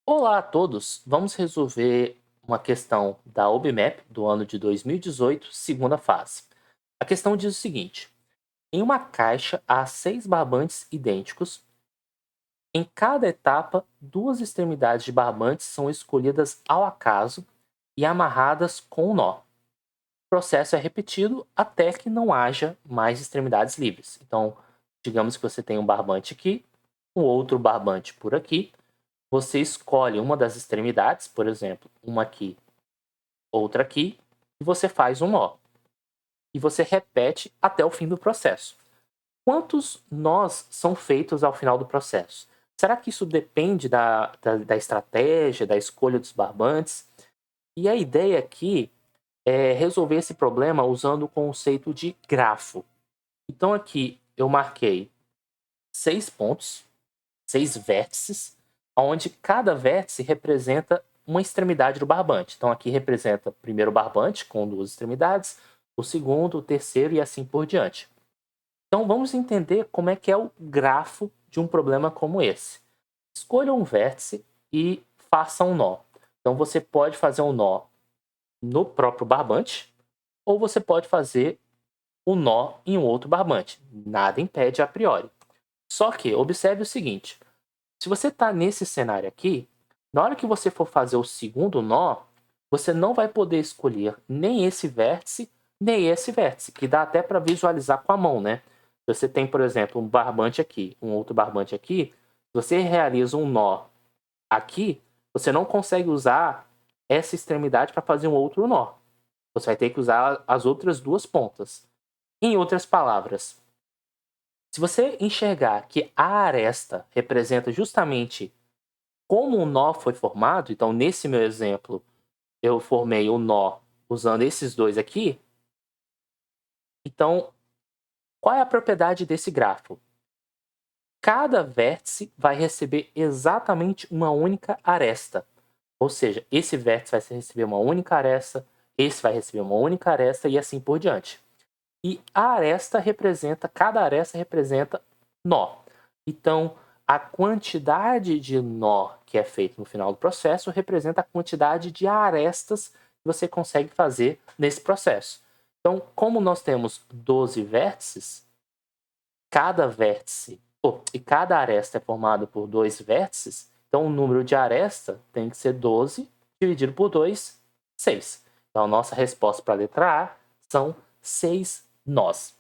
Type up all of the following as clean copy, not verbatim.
Olá a todos! Vamos resolver uma questão da OBMAP do ano de 2018, segunda fase. A questão diz o seguinte: em uma caixa há 6 barbantes idênticos. Em cada etapa, duas extremidades de barbantes são escolhidas ao acaso e amarradas com um nó. O processo é repetido até que não haja mais extremidades livres. Então, digamos que você tem um barbante aqui, um outro barbante por aqui. Você escolhe uma das extremidades, por exemplo, uma aqui, outra aqui, e você faz um nó. E você repete até o fim do processo. Quantos nós são feitos ao final do processo? Será que isso depende da estratégia, da escolha dos barbantes? E a ideia aqui é resolver esse problema usando o conceito de grafo. Então aqui eu marquei 6 pontos, 6 vértices, onde cada vértice representa uma extremidade do barbante. Então aqui representa o primeiro barbante com duas extremidades, o segundo, o terceiro e assim por diante. Então vamos entender como é que é o grafo de um problema como esse. Escolha um vértice e faça um nó. Então você pode fazer um nó no próprio barbante ou você pode fazer um nó em um outro barbante. Nada impede a priori. Só que observe o seguinte: se você está nesse cenário aqui, na hora que você for fazer o segundo nó, você não vai poder escolher nem esse vértice, nem esse vértice, que dá até para visualizar com a mão, né? Se você tem, por exemplo, um barbante aqui, um outro barbante aqui, se você realiza um nó aqui, você não consegue usar essa extremidade para fazer um outro nó. Você vai ter que usar as outras duas pontas. Em outras palavras, se você enxergar que a aresta representa justamente como um nó foi formado, então nesse meu exemplo, eu formei o nó usando esses dois aqui. Então, qual é a propriedade desse grafo? Cada vértice vai receber exatamente uma única aresta. Ou seja, esse vértice vai receber uma única aresta, esse vai receber uma única aresta e assim por diante. E cada aresta representa nó. Então, a quantidade de nó que é feito no final do processo representa a quantidade de arestas que você consegue fazer nesse processo. Então, como nós temos 12 vértices, cada vértice e cada aresta é formada por dois vértices, então o número de aresta tem que ser 12 dividido por 2, 6. Então, a nossa resposta para a letra A são 6 nós.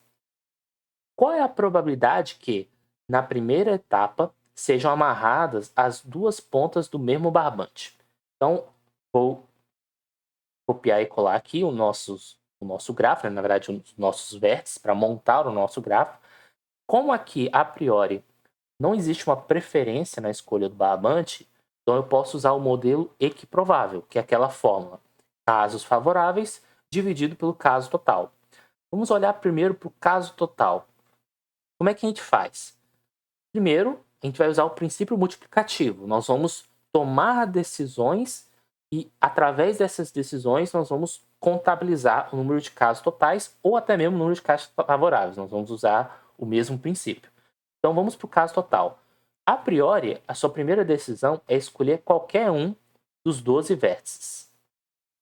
Qual é a probabilidade que, na primeira etapa, sejam amarradas as duas pontas do mesmo barbante? Então, vou copiar e colar aqui o nosso grafo, né? Na verdade, os nossos vértices, para montar o nosso grafo. Como aqui, a priori, não existe uma preferência na escolha do barbante, então eu posso usar o modelo equiprovável, que é aquela fórmula casos favoráveis dividido pelo caso total. Vamos olhar primeiro para o caso total. Como é que a gente faz? Primeiro, a gente vai usar o princípio multiplicativo. Nós vamos tomar decisões e, através dessas decisões, nós vamos contabilizar o número de casos totais ou até mesmo o número de casos favoráveis. Nós vamos usar o mesmo princípio. Então, vamos para o caso total. A priori, a sua primeira decisão é escolher qualquer um dos 12 vértices.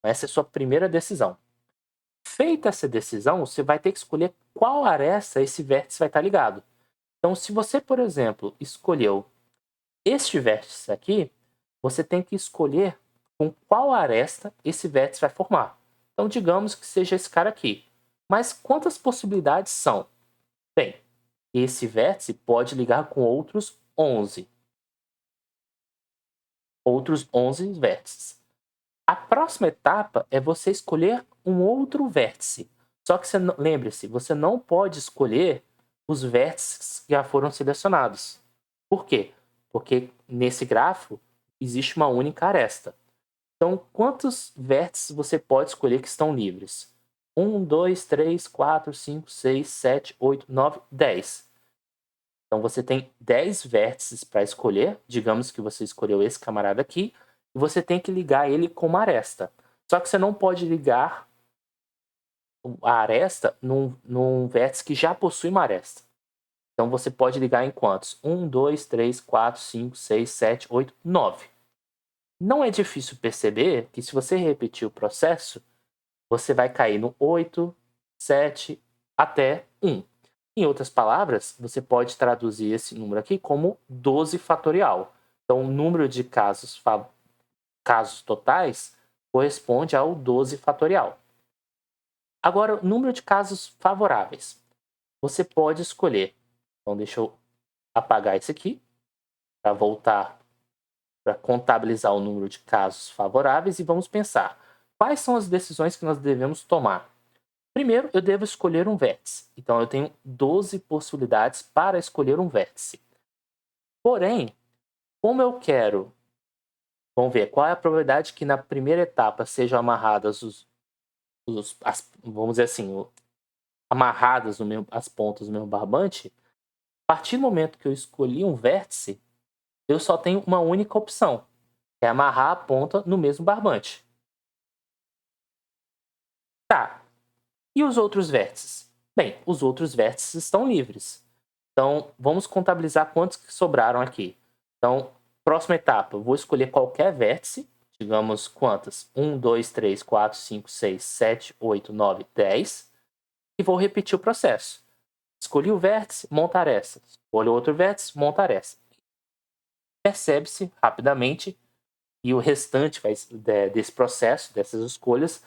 Essa é a sua primeira decisão. Feita essa decisão, você vai ter que escolher qual aresta esse vértice vai estar ligado. Então, se você, por exemplo, escolheu este vértice aqui, você tem que escolher com qual aresta esse vértice vai formar. Então, digamos que seja esse cara aqui. Mas quantas possibilidades são? Bem, esse vértice pode ligar com outros 11 vértices. A próxima etapa é você escolher um outro vértice. Só que lembre-se, você não pode escolher os vértices que já foram selecionados. Por quê? Porque nesse grafo existe uma única aresta. Então, quantos vértices você pode escolher que estão livres? 1, 2, 3, 4, 5, 6, 7, 8, 9, 10. Então, você tem 10 vértices para escolher. Digamos que você escolheu esse camarada aqui. E você tem que ligar ele com uma aresta. Só que você não pode ligar a aresta num vértice que já possui uma aresta. Então, você pode ligar em quantos? 1, 2, 3, 4, 5, 6, 7, 8, 9. Não é difícil perceber que se você repetir o processo, você vai cair no 8, 7 até 1. Em outras palavras, você pode traduzir esse número aqui como 12 fatorial. Então, o número de casos totais corresponde ao 12 fatorial. Agora, o número de casos favoráveis. Você pode escolher. Então, deixa eu apagar isso aqui para voltar para contabilizar o número de casos favoráveis e vamos pensar. Quais são as decisões que nós devemos tomar? Primeiro, eu devo escolher um vértice. Então, eu tenho 12 possibilidades para escolher um vértice. Porém, como eu quero... Vamos ver, qual é a probabilidade que na primeira etapa sejam amarradas vamos dizer assim, amarradas as pontas do meu barbante? A partir do momento que eu escolhi um vértice, eu só tenho uma única opção, que é amarrar a ponta no mesmo barbante. Tá, e os outros vértices? Bem, os outros vértices estão livres. Então, vamos contabilizar quantos que sobraram aqui. Então, próxima etapa, eu vou escolher qualquer vértice, digamos quantas? 1, 2, 3, 4, 5, 6, 7, 8, 9, 10, e vou repetir o processo. Escolhi o vértice, montar essa. Escolho outro vértice, montar essa. Percebe-se rapidamente e o restante desse processo, dessas escolhas,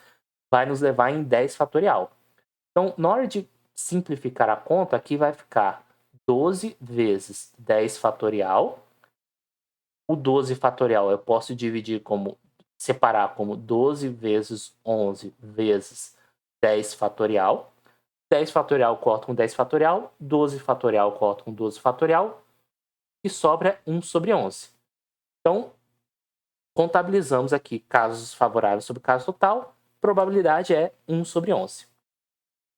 vai nos levar em 10 fatorial. Então, na hora de simplificar a conta, aqui vai ficar 12 vezes 10 fatorial. O 12 fatorial eu posso separar como 12 vezes 11 vezes 10 fatorial. 10 fatorial corta com 10 fatorial, 12 fatorial corta com 12 fatorial, e sobra 1 sobre 11. Então, contabilizamos aqui casos favoráveis sobre o caso total, probabilidade é 1 sobre 11.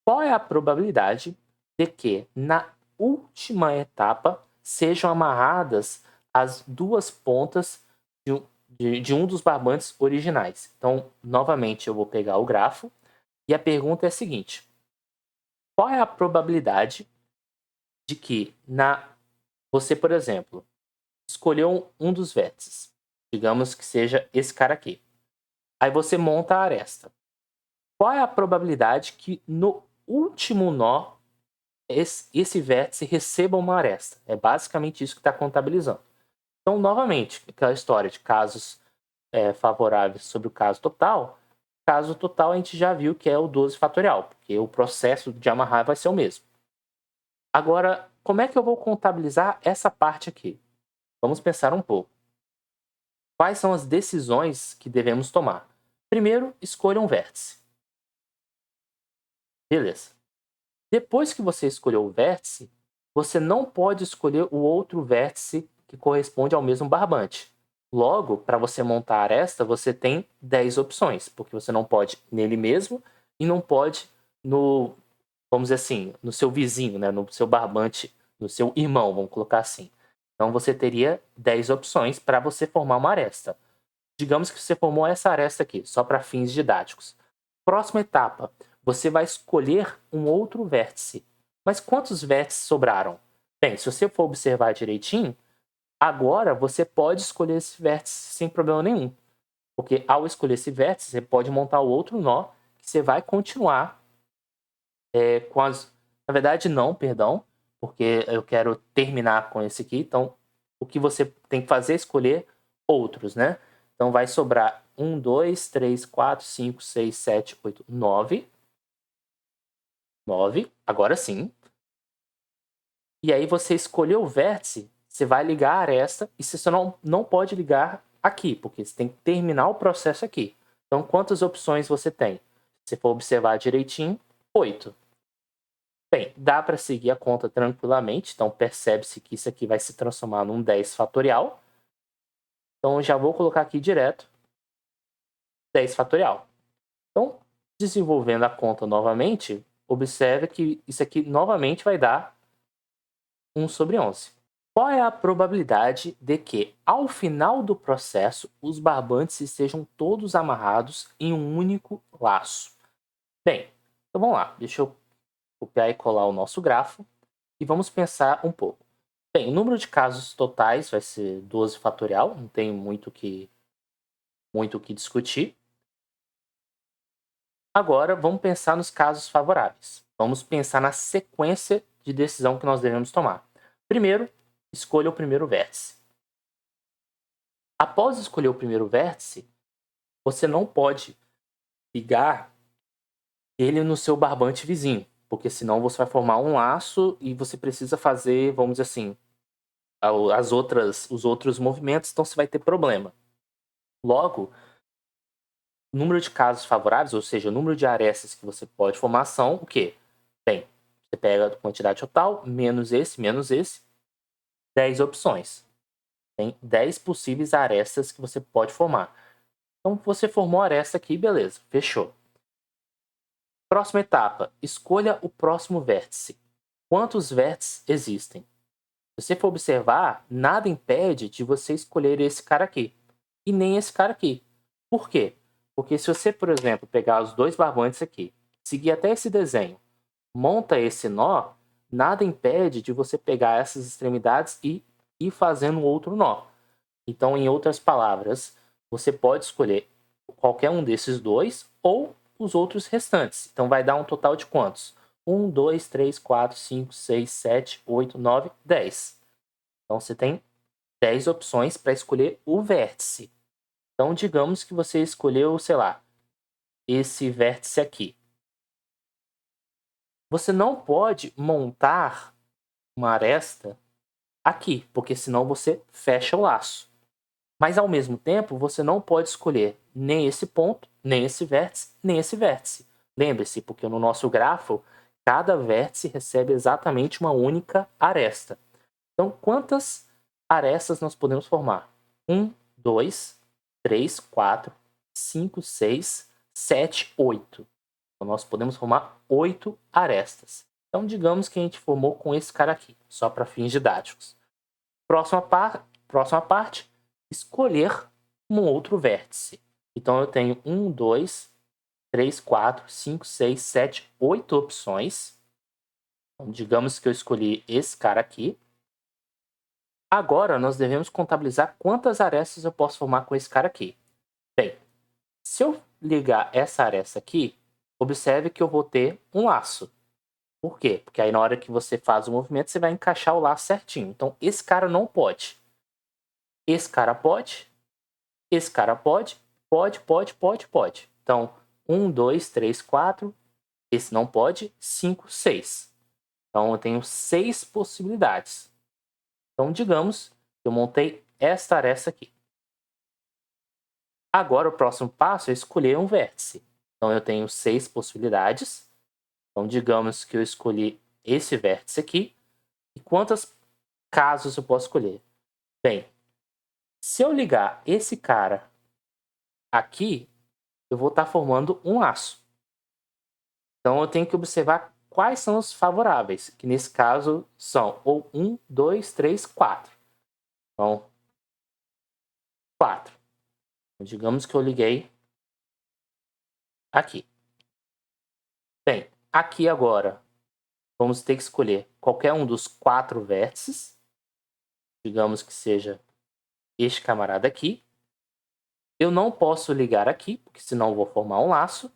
Qual é a probabilidade de que na última etapa sejam amarradas as duas pontas de um dos barbantes originais? Então, novamente, eu vou pegar o grafo e a pergunta é a seguinte: qual é a probabilidade de que você, por exemplo, escolheu um dos vértices, digamos que seja esse cara aqui. Aí você monta a aresta. Qual é a probabilidade que no último nó esse vértice receba uma aresta? É basicamente isso que está contabilizando. Então, novamente, aquela história de casos favoráveis sobre o caso total. Caso total a gente já viu que é o 12 fatorial, porque o processo de amarrar vai ser o mesmo. Agora, como é que eu vou contabilizar essa parte aqui? Vamos pensar um pouco. Quais são as decisões que devemos tomar? Primeiro, escolha um vértice. Beleza. Depois que você escolheu o vértice, você não pode escolher o outro vértice que corresponde ao mesmo barbante. Logo, para você montar a aresta, você tem 10 opções, porque você não pode nele mesmo e não pode vamos dizer assim, no seu vizinho, né? No seu barbante, no seu irmão, vamos colocar assim. Então você teria 10 opções para você formar uma aresta. Digamos que você formou essa aresta aqui, só para fins didáticos. Próxima etapa, você vai escolher um outro vértice. Mas quantos vértices sobraram? Bem, se você for observar direitinho, agora você pode escolher esse vértice sem problema nenhum. Porque ao escolher esse vértice, você pode montar o outro nó, que você vai continuar com as... Na verdade, não, perdão, porque eu quero terminar com esse aqui. Então, o que você tem que fazer é escolher outros, né? Então, vai sobrar 1, 2, 3, 4, 5, 6, 7, 8, 9. 9, agora sim. E aí, você escolheu o vértice, você vai ligar a aresta e você só não pode ligar aqui, porque você tem que terminar o processo aqui. Então, quantas opções você tem? Se for observar direitinho, 8. Bem, dá para seguir a conta tranquilamente, então percebe-se que isso aqui vai se transformar num 10 fatorial. Então, eu já vou colocar aqui direto 10 fatorial. Então, desenvolvendo a conta novamente, observe que isso aqui novamente vai dar 1 sobre 11. Qual é a probabilidade de que, ao final do processo, os barbantes estejam todos amarrados em um único laço? Bem, então vamos lá. Deixa eu copiar e colar o nosso grafo e vamos pensar um pouco. Bem, o número de casos totais vai ser 12 fatorial, não tem muito o que muito o que discutir. Agora, vamos pensar nos casos favoráveis. Vamos pensar na sequência de decisão que nós devemos tomar. Primeiro, escolha o primeiro vértice. Após escolher o primeiro vértice, você não pode ligar ele no seu barbante vizinho, porque senão você vai formar um laço e você precisa fazer, vamos dizer assim, os outros movimentos, então você vai ter problema. Logo, o número de casos favoráveis, ou seja, o número de arestas que você pode formar são o quê? Bem, você pega a quantidade total, menos esse, 10 opções. Tem 10 possíveis arestas que você pode formar. Então, você formou a aresta aqui, beleza, fechou. Próxima etapa, escolha o próximo vértice. Quantos vértices existem? Se você for observar, nada impede de você escolher esse cara aqui. E nem esse cara aqui. Por quê? Porque se você, por exemplo, pegar os dois barbantes aqui, seguir até esse desenho, monta esse nó, nada impede de você pegar essas extremidades e ir fazendo outro nó. Então, em outras palavras, você pode escolher qualquer um desses dois ou os outros restantes. Então, vai dar um total de quantos? 1, 2, 3, 4, 5, 6, 7, 8, 9, 10. Então, você tem 10 opções para escolher o vértice. Então, digamos que você escolheu, sei lá, esse vértice aqui. Você não pode montar uma aresta aqui, porque senão você fecha o laço. Mas, ao mesmo tempo, você não pode escolher nem esse ponto, nem esse vértice, nem esse vértice. Lembre-se, porque no nosso grafo, cada vértice recebe exatamente uma única aresta. Então, quantas arestas nós podemos formar? 1, 2, 3, 4, 5, 6, 7, 8. Então, nós podemos formar 8 arestas. Então, digamos que a gente formou com esse cara aqui, só para fins didáticos. Próxima parte, escolher um outro vértice. Então, eu tenho 1, 2, 3, 4, 5, 6, 7, 8 opções. Então, digamos que eu escolhi esse cara aqui. Agora, nós devemos contabilizar quantas arestas eu posso formar com esse cara aqui. Bem, se eu ligar essa aresta aqui, observe que eu vou ter um laço. Por quê? Porque aí na hora que você faz o movimento, você vai encaixar o laço certinho. Então, esse cara não pode. Esse cara pode. Esse cara pode. Pode. Então, 1, 2, 3, 4. Esse não pode. 5, 6. Então, eu tenho 6 possibilidades. Então, digamos que eu montei esta aresta aqui. Agora, o próximo passo é escolher um vértice. Então, eu tenho 6 possibilidades. Então, digamos que eu escolhi esse vértice aqui. E quantos casos eu posso escolher? Bem, se eu ligar esse cara aqui, eu vou estar formando um laço. Então, eu tenho que observar quais são os favoráveis, que nesse caso são ou 1, 2, 3, 4. Então, 4. Então, digamos que eu liguei aqui. Bem, aqui agora, vamos ter que escolher qualquer um dos 4 vértices. Digamos que seja este camarada aqui. Eu não posso ligar aqui, porque senão eu vou formar um laço.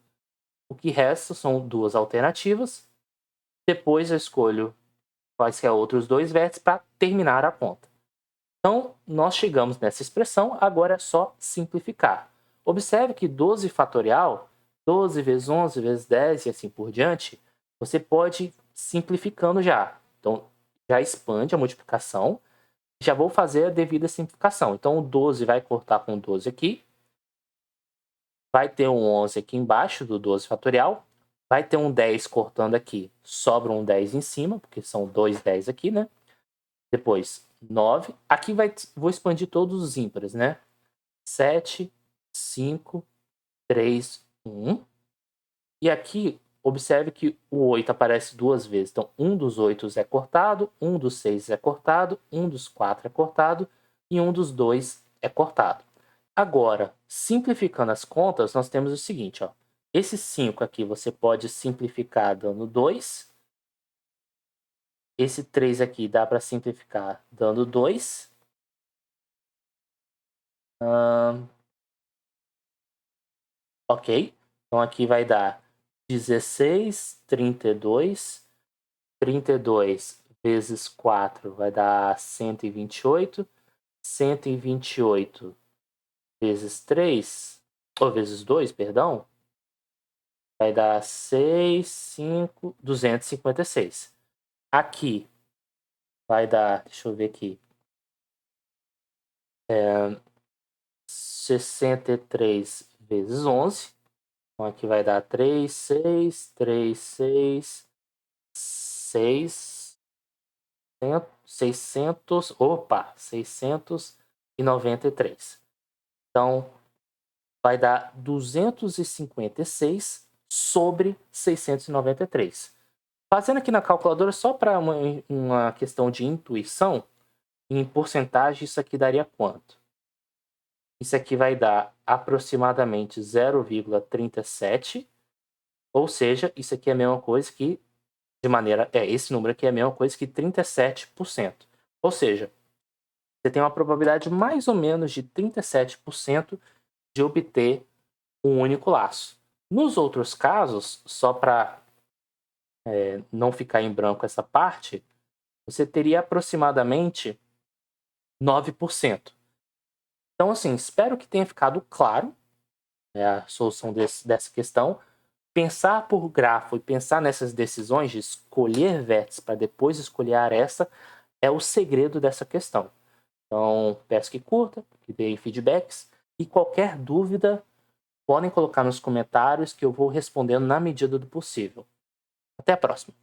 O que resta são 2 alternativas. Depois eu escolho quaisquer outros 2 vértices para terminar a conta. Então, nós chegamos nessa expressão, agora é só simplificar. Observe que 12 fatorial, 12 vezes 11 vezes 10 e assim por diante, você pode ir simplificando já. Então, já expande a multiplicação. Já vou fazer a devida simplificação. Então, o 12 vai cortar com 12 aqui. Vai ter um 11 aqui embaixo do 12 fatorial. Vai ter um 10 cortando aqui. Sobra um 10 em cima, porque são dois 10 aqui, né? Depois, 9. Aqui vou expandir todos os ímpares, né? 7, 5, 3, 1. E aqui, observe que o 8 aparece duas vezes. Então, um dos 8 é cortado, um dos 6 é cortado, um dos 4 é cortado e um dos 2 é cortado. Agora, simplificando as contas, nós temos o seguinte, ó. Esse 5 aqui você pode simplificar dando 2. Esse 3 aqui dá para simplificar dando 2. Ok? Então aqui vai dar 16, 32. 32 vezes 4 vai dar 128. 128 vezes 3, ou vezes 2, perdão, vai dar 6, 5, 256. Aqui vai dar, deixa eu ver aqui, 63 vezes 11. Então aqui vai dar 3, 6, 3, 6, 6, 600, opa, 693. Então, vai dar 256 sobre 693. Fazendo aqui na calculadora, só para uma questão de intuição, em porcentagem, isso aqui daria quanto? Isso aqui vai dar aproximadamente 0,37, ou seja, isso aqui é a mesma coisa que, esse número aqui é a mesma coisa que 37%. Ou seja, você tem uma probabilidade mais ou menos de 37% de obter um único laço. Nos outros casos, só para não ficar em branco essa parte, você teria aproximadamente 9%. Então, assim, espero que tenha ficado claro, a solução dessa questão. Pensar por grafo e pensar nessas decisões de escolher vértices para depois escolher a aresta é o segredo dessa questão. Então, peço que curta, que dê feedbacks e qualquer dúvida podem colocar nos comentários que eu vou respondendo na medida do possível. Até a próxima!